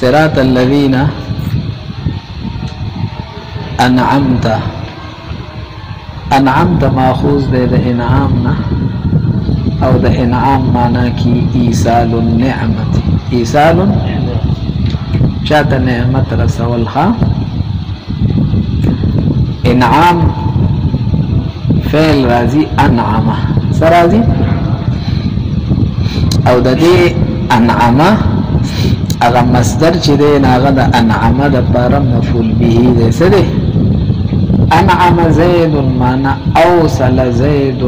صراط الذين انعمت. انعمت ماخوذ دے د انعام نا او د انعام معنی کی ایصال النعمت. ایصال چاته نعمت رسول ها. انعام فعل راضی انعامه سرازی او د دې انعامه هغه مصدر چې دی هغه د انعامه د لپاره مفعول به دی. څه دی؟ انعم زید معنا اوصل زید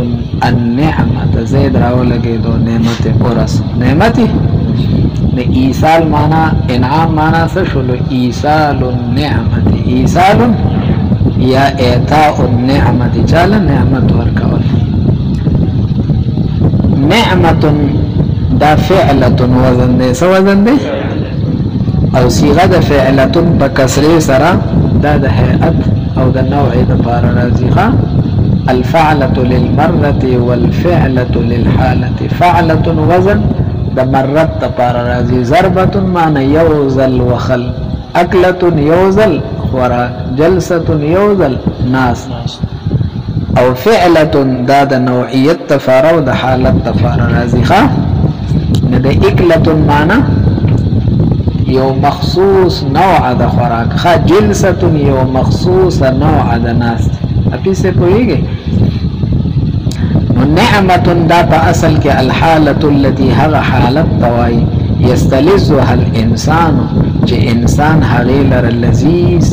النعمت. زید راولګېدو نعمت ورس نعمت د ایصال معنا انعام معنا څه شولو؟ ایصال النعمت. ایصال یا اعطاء النعمت چاله نعمت ورکول. نعمت دا فعلة وزن دی. څه وزن دی؟ او صيغه د فعلة په کسره سره دا د هيئت او د نوع د لپاره راځي. الفعلة للمرة والفعلة للحالة. فعلة وزن د مرت لپاره راځي. ضربة معنی یوزل وخل. اکلة یوزل خوراک. جلسة یوزل ناس. او فعلة دا د نوعیت لپاره او د حالت لپاره راځي. نه د اکلة معنی یو مخصوص نوع د خوراک. جلسة یو مخصوص نوع د ناس. اپی سے پوئیږي. نعمت دا په اصل کې الحالة التي هغه حالت توای یستلذها الانسان چې انسان هغه لره لذیذ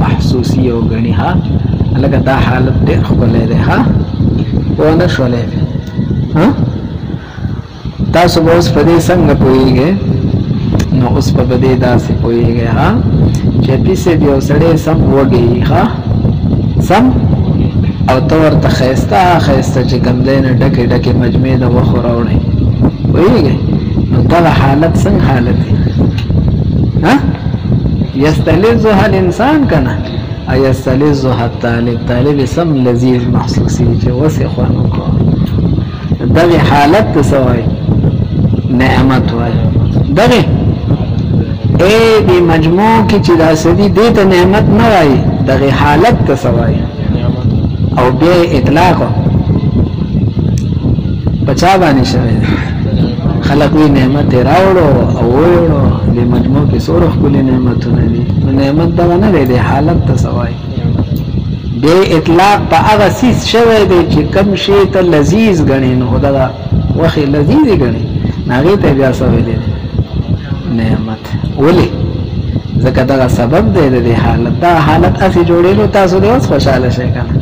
محسوسی او غنی. لکه دا حالت ډېر ښکلی دی. ونه شولې تاسو به اوس په دې څنګه پوهیږئ؟ نو اوس په دې داسې پوهیږئ چې پیسې د یو سړی سم وږي سم او ته ورته ښایسته ښایسته چې کوم دی نه ډکې ډکې مجموعې د وښو راوړئ. پوهیږئ؟ نو دغه حالت څنګه حالت دی؟ یستلذها الانسان که نه؟ یستلذها الطالب. طالب سم لذیذ محسوسی چې وسې خوند وکړو. دغه حالت ته څه وایي؟ نعمت وایي. دغه دې مجموع کې چې داسې دي دې ته نعمت نه وایي. دغه حالت ته څه وایي؟ او بیا اطلاق په چا باندې شوی دی؟ خلق وی نعمت راوړو او ویړو. دې مجموع کې څومره ښکلي نعمتونه دي. نو نعمت دغه نه دی. دې حالت ته څه وایي؟ بیا اطلاق په هغه څیز شوی دی چې کوم شی ته لذیذ ګڼي. نو دغه وښې لذیذ ګڼي نو هغې ته بیا څه ویلی دی؟ نعمت. ولې؟ ځکه دغه سبب دی د دې حالت. دا حالت هسې جوړېدو تاسو دې اوس خوشحاله شئ که نه؟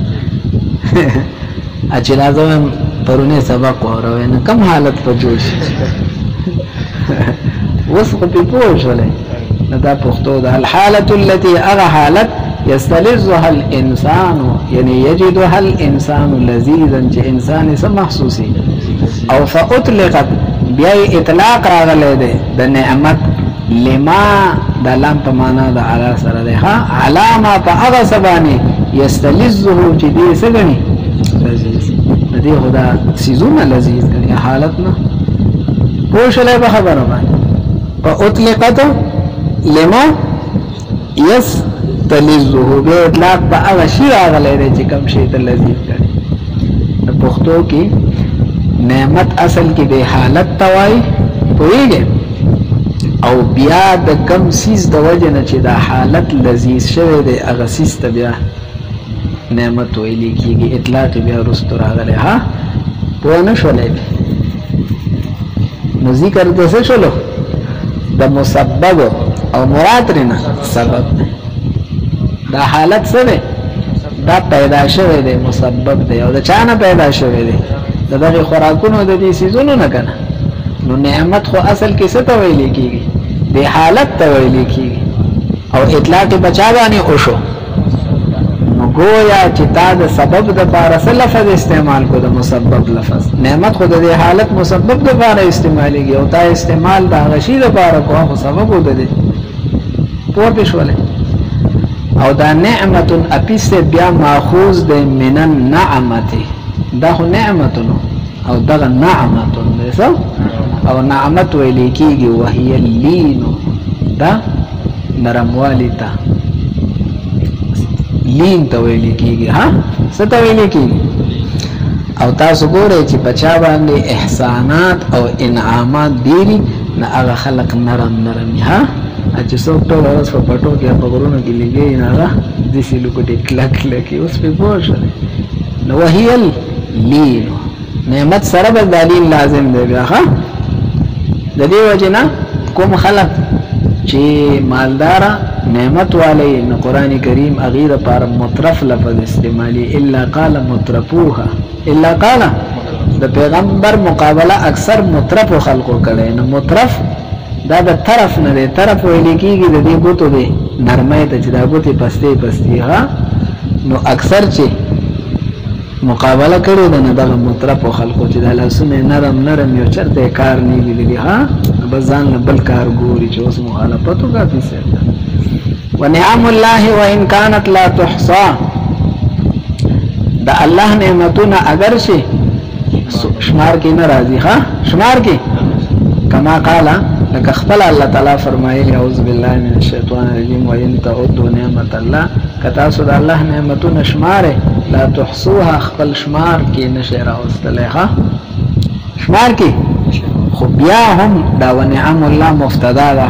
چې راځم پرونی سبق واوروئ نو کوم حالت په جوړ شي؟ اوس خو پې پوه شولئ. نو دا پښتو ده. الحالة التي هغه حالت یستلذها الانسان یعنی یجدها الانسان لذیذا چې انسان یې څه محسوسي. او فاطلقت بیا اطلاق راغلی دی د نعمت لما د لام په معنا د علا سره دی. علا ما په هغه څه باندې یستلذه چې دې څه ګڼي؟ لذیذ. د دې خو دا څیزونه لذیذ ګڼي حالت نه. پوه شولی په خبره باندې؟ فاطلقت لما یستلذه بیا اطلاق په هغه شي راغلی دی چې کوم شي ته لذیذ ګڼي. د پښتو کې نعمت اصل کې د حالت ته وایي. پوهېږئ؟ او بیا د کم سیز د وجه نه چې دا حالت لذیذ شوی دی هغه سیز ته بیا نعمت ویلی کېږي. اطلاق بیا وروستو راغلی. پوه نه شولی؟ نو ذکر د څه شولو؟ د مسبب او مراد ترېنه سبب دی. دا حالت څه دی؟ دا پیدا شوی دی مسبب دی. او د چا نه پیدا شوی دی؟ د دغې خوراکونو د دې څیزونو نه که نه؟ نو نعمت خو اصل کې څه ته ویلی کېږي؟ د حالت ته ویلی کېږي. او اطلاق یې په چا باندې وشو؟ نو گویا چې تا د سبب دپاره څه لفظ استعمال کو؟ د مسبب لفظ. نعمت خو د دې حالت مسبب دپاره استعمالیږي او تا استعمال د هغه شي دپاره کو خو سبب و د دې. پوه پې شولې؟ او دا نعمت اپیسته بیا ماخوذ دی من النعمت. دا خو نعمتونو او دغه نعمتون دی. او نعمت ویلی کېږي وهي اللین. دا نرموالی تا لین تا ویلی کیږي ها څه ته ویلی کیږي او تاسو ګورئ چې بچا باندې احسانات او انعامات ډېري نه هغه خلق نرم ها چې څوک ټول ورځ په پټو کې په غرونو کې لګي نه هغه داسې لوکټې کلکې اوس پې پوه شولې نو وهي اللین نعمت سره به دا لین لازم دی بیا ښه د دې وجې نه کوم خلق چې مالداره نعمت والی نو قرآن کریم هغې دپاره مطرف لفظ استعمالي الا قال مطرفوها الا قال د پیغمبر مقابله اکثر مطرفو خلقو کړی نو مطرف دا د طرف نه دی طرف ویلی کېږي د دې ګوتو دی نرمۍ ته چې دا ګوتې پستې ها نو اکثر چې مقابله کړې ده نه دغه مطرفو خلقو چې دا لاسونه نرم یو چېرته یې کار نه وي لیدلی ها بس ځان له بل کار ګوري چې اوس مخالفت وکړه فی سبیل ونعم الله وان كانت لا تحصى دا الله نعمتونه اگر شي شمار کې نه راځي ها شمار کې کما قال لك خپل الله تعالی فرمایلی اعوذ بالله من الشیطان الرجیم وان تعدوا نعمت الله کتا سود الله نعمتونه شماره لا تحصوها خپل شمار کې نشه راوستلې ها شمار کې خو بیا هم دا ونعم الله مفتدا ده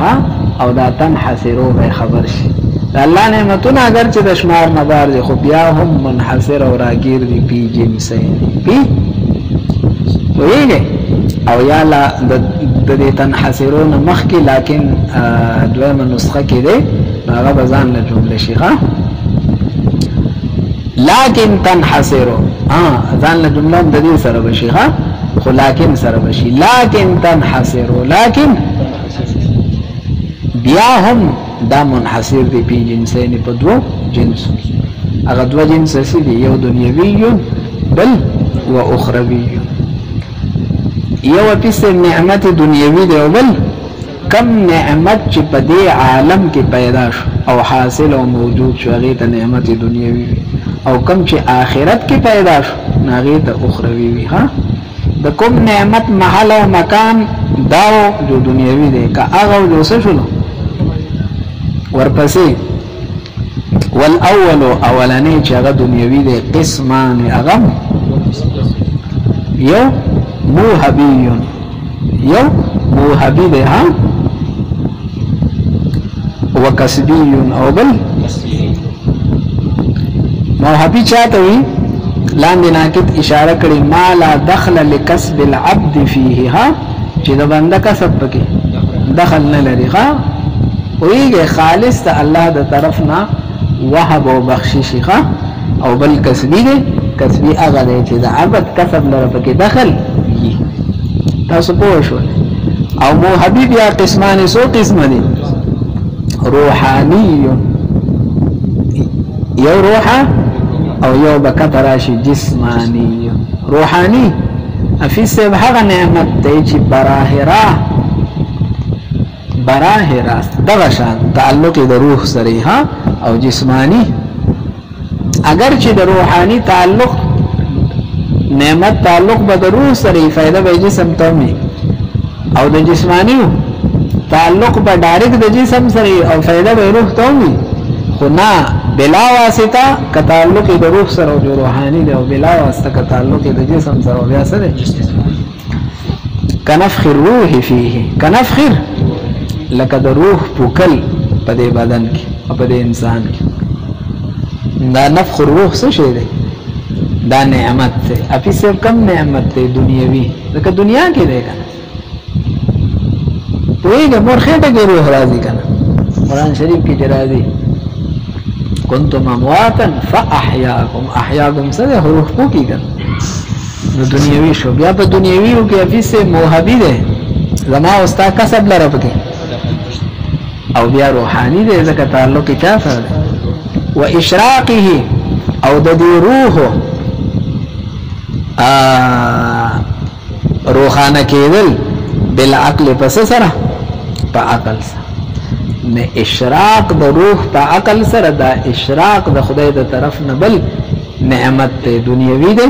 او دا تنحسرو به خبر شي الله نعمتونه اگر چې د شمار نه بار دي خو بیا هم منحصر او راګیر دي پی جنسین پی ویږي او یا لا د دې تنحسرون مخکې لکن دویمه نسخه کې دی هغه به ځان له جمله شي ښه لکن تنحسرو ځان له جمله د دې سره به شي ښه خو لکن سره به شي لکن تنحسرو لکن بیا هم دا منحصر دی پی جنسین په دوه جنسو هغه دوه جنس څه دي یو دنیوي بل و اخروي یو پیس نعمت دنیوی دی او بل کم نعمت چې په دې عالم کې پیدا شو او حاصل او موجود شو هغې ته نعمت دنیوی وي او کم چې آخرت کې پیدا شو هغې ته اخروي وي ها د کوم نعمت محل او مکان داو جو دنیوی دی که هغه جو څه شولو ورپسې والاول اولنی چې هغه دنیوی دی قسمان هغه یو موهبی یو موهبی دی ها وکسبی او بل موهبی چاته وي لاندې ناقد اشاره کړي ما لا دخل لکسب العبد فيه ها چې د بنده کسب پکې دخل نه لري ها ویږي خالص ته الله د طرف نه وهب او بخشش ها او بل کسبی دی کسبی هغه دی چې د عبد کسب لره پکې دخل تاسو پوه شئ او موهبی بیا قسمان سو قسم دي روحانی یو روحه او یو بکت راشي جسمانی روحانی افی سب هغه نعمت دی چې براه راست دغه شان تعلق د روح سره ها او جسمانی اگر چې د روحانی تعلق نعمت تعلق به د روح سره فائدہ به جسم ته وي او د جسمانی تعلق به ډایرکټ د جسم سره او فائدہ به روح ته وي خو نه بلا واسطه ک تعلق د روح سره او روحاني دی او بلا واسطه ک تعلق د جسم سره بیا سره کنفخ الروح فيه کنفخ لکه د روح پوکل په دې بدن کې او په دې انسان کې دا نفخ الروح څه شی دی دا نعمت ته اپی سے کم نعمت ته دنیاوی لکه دنیا کې دی کنه پوهیږه مرخه ته روح راځي کنه قرآن شریف کې راځي کنتم امواتا فاحیاکم احیاکم سره روح پوکی کنه نو دنیاوی شو بیا په دنیاوی کې اپی سے موهبی دی زما استا کسب لره پکې او بیا روحانی دی ځکه تعلق چا سره دی و اشراقه او د دې روح روحانه کېدل بالعقل پس سره په عقل سره نه اشراق د روح په عقل سره دا اشراق د خدای د طرف نه بل نعمت دنیوي دی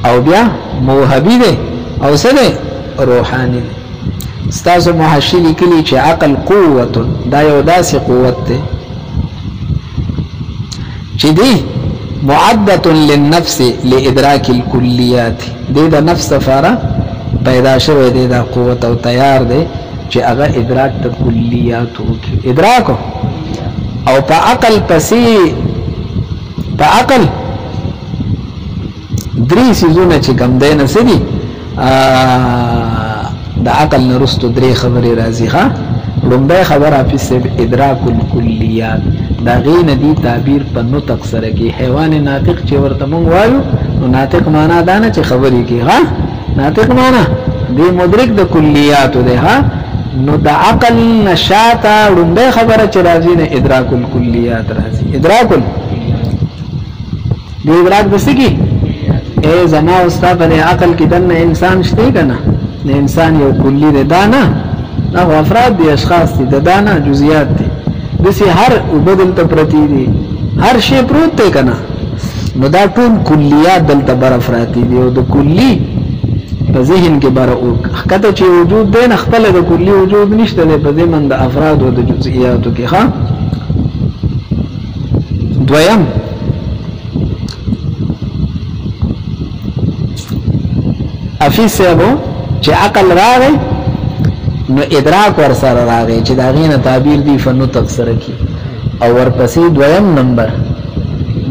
او بیا موهبي دی او سره روحاني دی استاسو محشي لیکلي چې عقل قوت دا یو داسې قوت دی چې دی معدة للنفس لإدراك الكليات دی دا نفس سفاره پیدا شوی دی دا قوت او تیار دی چې هغه ادراک د کلیات وکړي ادراک او په عقل پسې په عقل درې سيزونه چې کم دی نه سدي د عقل نه رستو درې خبرې راځي ها لومبه خبره په ادراک الکلیات دا غین دی تعبیر په نطق سره کې حیوان ناطق چې ورته مونږ وایو نو ناطق معنا دا نه چې خبرې کې ها ناطق معنا دی مدرک د کلیات دی ها نو د عقل نشاته لومبه خبره چې راځي نه ادراک الکلیات راځي ادراک دی ادراک بسکی اے زما استاد په عقل کې دنه انسان شته کنه نه انسان یو کلی دی دا نه او افراد دي اشخاص دي دانا جزئیات دي دسي هر وبدل ته پرتی دي هر شی پروت دی کنه نو دا ټول کلیات دلته بر افراد دي او د کلی په ذهن کې بر او کته چې وجود دی نه خپل د کلی وجود نشته دی په ذهن د افراد او د جزئیاتو کې ها دویم افیسبو چې عقل راغی نو ادراک ور سره راغی چې دا غینه تعبیر دی فنو تفسیر کی او ورپسې دویم نمبر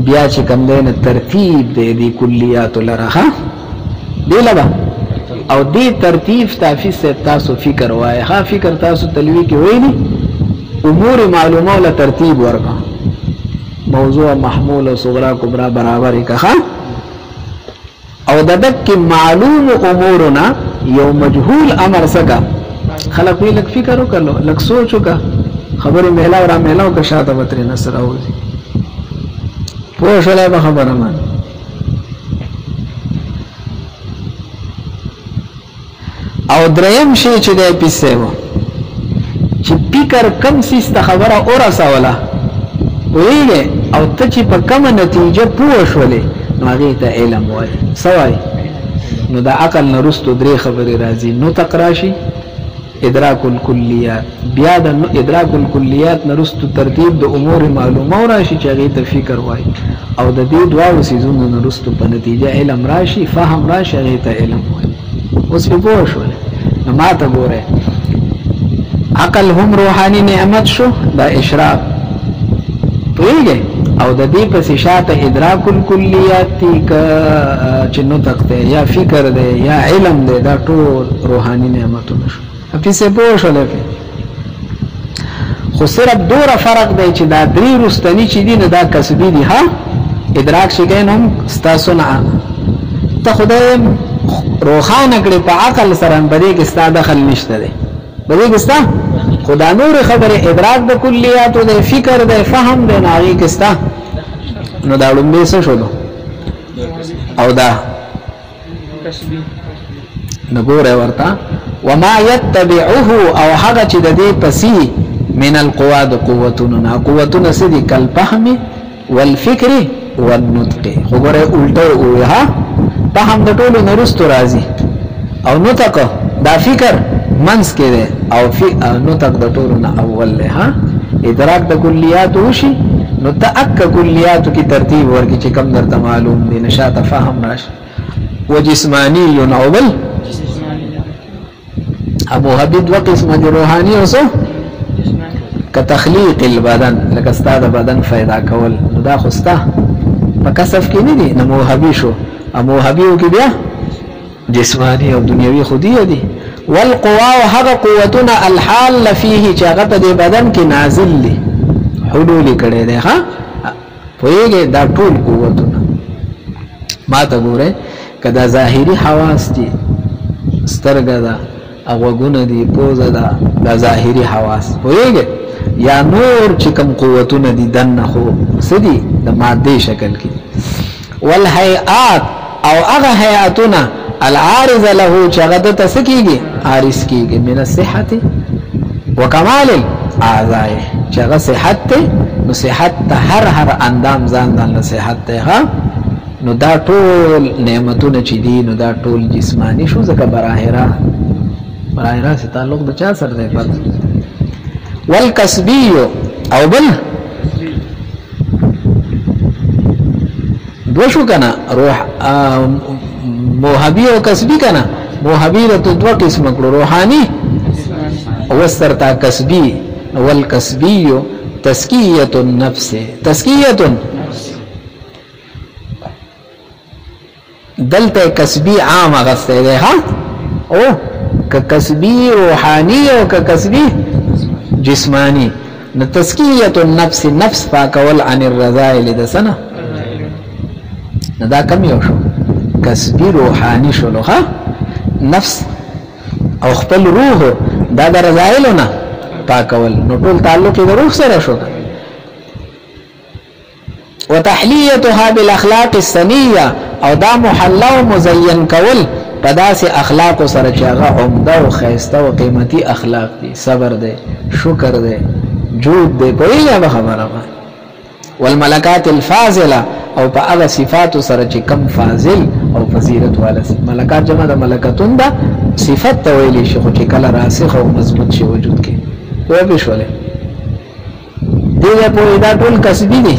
بیا چې کوم دینه ترتیب دی کلیات لره دی لبا او دی ترتیب تافیس تاسو فکر وای ها فکر تاسو تلوی کې وایي امور معلومه له ترتیب ورکا موضوع محمول او صغرا کبرا برابر کا او ددک معلوم امورنا یو مجهول امر سکا خلق وی لک فکر وکړو لک سوچ وکړه خبره مهلا را مهلا او شاته وتر نصر اوځي پوه شله به خبره مان او دریم شی چې د پیسو چې فکر کم سیسته خبره اورسوله ویږي او ته چې په کومه نتیجه پوه شولې نو هغه ته علم وای سوای نو د عقل نرستو درې خبرې راځي نو تقراشي ادراک الکلیات بیا د ادراک الکلیات نرستو ترتیب د امور معلومه راشي چې هغه ته فکر وای او د دې دواو سيزونو نرستو په نتیجه علم راشي فهم راشي هغه ته علم وای اوس په پوه شو نو ما ته ګوره عقل هم روحاني نعمت شو دا اشراق پوهیږي او د دې په شاته ادراک الکلیات چې نو تکته یا فکر دی یا علم دی دا ټول روحاني نعمتونه شو په څه پوه شو لکه خو صرف دوره فرق دی چې دا درې رستنی چې دي نه دا کسبی دي ها ادراک شي کینم ستاسو نه ته خدای روحانه کړي په عقل سره باندې کې ستا دخل نشته دی باندې کې ستا خدا نور خبره ادراک د کلیات او د فکر د فهم د ناغي کې ستا نو دا لومبه څه شو او دا نګوره ورته وما يتبعه او هغه چې د دې پسې من القواد قوتنا سدي كالفهم والفكر والنطق وګوره الټه وها فهم د ټولو نرستو راځي او نطق دا فکر منس کې ده او نطق د ټولو نه اول له ها ادراک د کلیات وشي نو تاک کلیات کی ترتیب ورکی چې کم درته معلوم دي نشاته فهم راشي وجسمانی ينعبل ابو حبيب وقسم روحاني اوسو كتخليق البدن لك استاد بدن فائدہ کول دا خوستا په کسف کې نه دي نو حبي شو ابو حبيب کې بیا جسمانی او دنیوي خودي دي والقوا وهذا قوتنا الحال فيه چاغت د بدن کې نازل دي حلول کړي ده ها پوهیږي دا ټول قوتونه ما ته ګوره کدا ظاهري حواس دي سترګه ده اغوګونه دي پوزه ده دا ظاهري حواس پوهیږي یا نور چې کوم قوتونه دي دنه خو سدي د ماده شکل کې والهيئات او هغه هيئاتونه العارض له چغد تسکیږي عارض کیږي من الصحه وكمال الاعضاء چغه صحت نو صحت هر اندام ځان ځان صحت ته ها نو دا ټول نعمتونه چې دي نو دا ټول جسمانی شو ځکه براهرا سره تعلق د چا سره دی والکسبی او بل دوشو کنا روح موهبی او کسبی کنا موهبی رتو دو قسم کړو روحانی او سرتا کسبی والکسبی تزکیه النفس تزکیه دلته کسبی عام غسته ده ها او کسبی روحانی او کسبی جسمانی تزکیه النفس نفس پاکول عن الرذائل د سنه دا کم یو شو کسبی روحانی شلو ها نفس او خپل روح دا د رذائل نه پاکول نو ټول تعلق د روح سره شو وتحلیتها بالاخلاق السنیه او دا محلا مزین کول پداس اخلاق سره چې هغه عمده او خیسته او قیمتي اخلاق دي صبر دی شکر دی جود دی کوي خبره والملکات الفاضله او په هغه صفات سره چې کم فاضل او فضیلت والا سي ملکات جمع د ملکتون دا صفت ته ویلي شي خو چې کله راسخ او مضبوط شي وجود کې وای به شولې دغه په دا ټول کسبی دي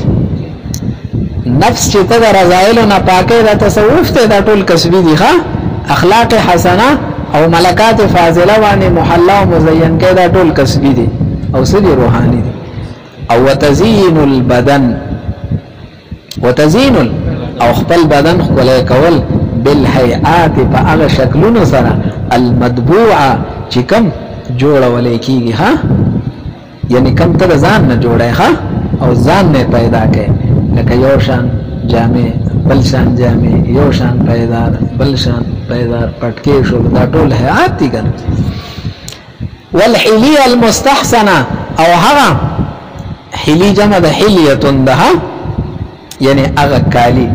نفس چې ته رضایل نه پاکه دا تصوف ته دا ټول کسبی دي ها اخلاق حسنه او ملکات فاضله باندې محلا او مزین کې دا ټول کسبی دي او سړي روحاني دي او وتزيين البدن وتزيين او خپل بدن خپل کول بالهيئات په هغه شکلونو سره المطبوعه چې کم جوړول کیږي ها یعنی کم ته ځان نه جوړه ها او ځان نه پیدا کړي لکه یو شان جامع بل شان جامع یو شان پیدار بل شان پیدار پټکي شو دا ټول هيئات دي کنه والحليه المستحسنه او هغه حلی جمع د حلیتون ده یعنی هغه کالی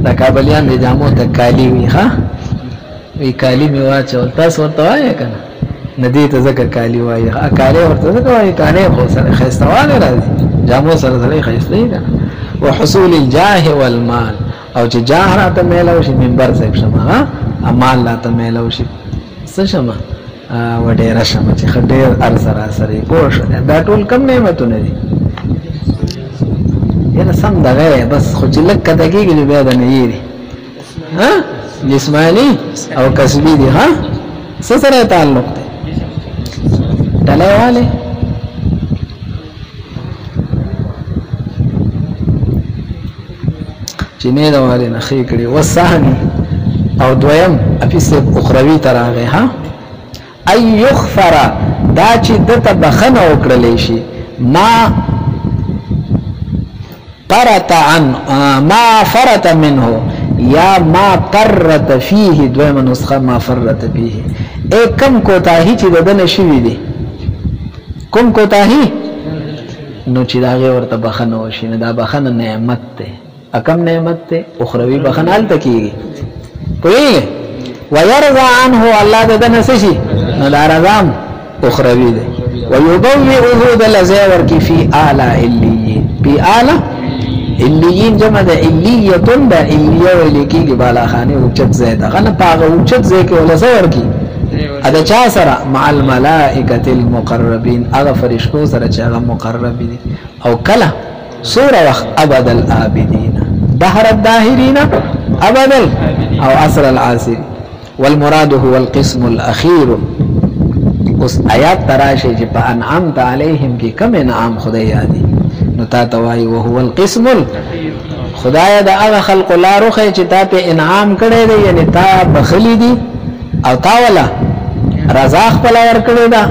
د کابلیان د جامو ته کالی وی ها وی کالی می واچول تاسو ورته وایې کنه ندی ته ځکه کالی وایي ها کالی ورته ځکه وایي کالی خو سره خيستواله راځي جامو سره سره خيستې ده وحصول الجاه والمال او چې جاه راته میلاو شي منبر صاحب شمه ها امال راته میلاو شي څه شمه و ډېر شمه چې خډېر ار سره سره پوښ دا ټول کم نعمتونه دي یعنی سم دغه بس خو چې لک کده کېږي بیا د نه یری ها جسمانی او کسبی دي ها سره تعلق دی ډلېواله چې نه دا واره نه خې کړي وسهني او دویم افیس اخروی تراغه ها اي يغفر دا چې دته بخنه وکړلې شي ما فرط عن ما فرط منه یا ما فرط فيه دویمه نسخه ما فرط فيه کم کوتاهی چې ددن شوی دی کوم کوتاهی نو چې داغه ورته بخنه وشي نه دا بخنه نعمت ده اکم نعمت ته اخروی بخنال تکیږي پوهیږي ويرضى عنه الله ددن سشي نو دا رضام اخروی ده ويضوئه دلزور کی فی اعلی علیین فی اعلی علیین جمع ده علیتون ده علیه ولیکیږي بالا خانه اوچت زیده غنه پاغه اوچت زی کې ولا زور کی ادا چا سره مع الملائکه المقربین هغه فرشتو سره چې هغه مقرب دي او کله سوره وخت ابد الابدین دهر الداهرین ابد او عصر العاصر والمراد هو القسم الاخير اس آیات تراشی چې په انعمت علیهم کې کم انعام خدای یادي نو تا توای او هو القسم خدای دا هغه خلق لارو خې چې تا په انعام کړي دي یعنی تا بخلی دي او تا ولا رضا خپل ور کړی دا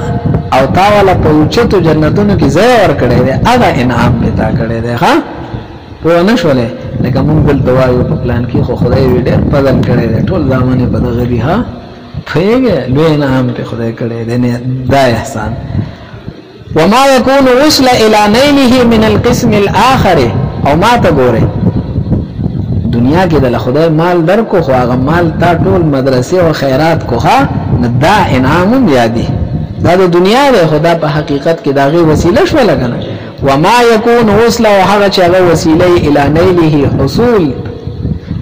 او تا ولا په اوچتو جنتونو کې ځای ور کړی دی هغه انعام پتا کړی دی ها په نشولې لکه مونږ بل دوایو په پلان کې خو خدای وی ډېر پدن کړی دی ټول ځامنه په دغه دی ها فیګه لوی انعام په خدای کړی دی نه دا احسان وما يكون وصل الى نيله من القسم الاخر او ما تګوره دنیا کې د خدای مال درکو خو هغه مال تا ټول مدرسې او خیرات کوه نه دا انعام یادي دا د دنیا د خدا په حقیقت کې داغه وسیله شو لګنه وما يكون وصل او هغه چې هغه وسیله الى نيله حصول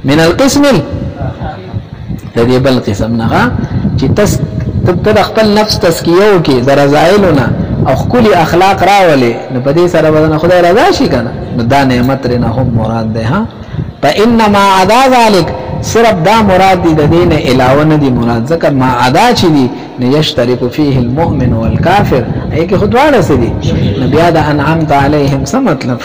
من القسم الذي بل قسم نه چې تس خپل نفس تزکیه وکي د رضایلونه او خپل اخلاق راولي نو په دې سره بدن خدای رضا شي کنه نو دا نعمت رنه هم مراد ده ها فانما عدا ذلك صرف دا مراد دي د دین علاوه نه دي مراد ذکر ما عدا چي دي نه يشترك فيه المؤمن والكافر اي کې خدواړه سي دي نبي دا انعمت عليهم څه مطلب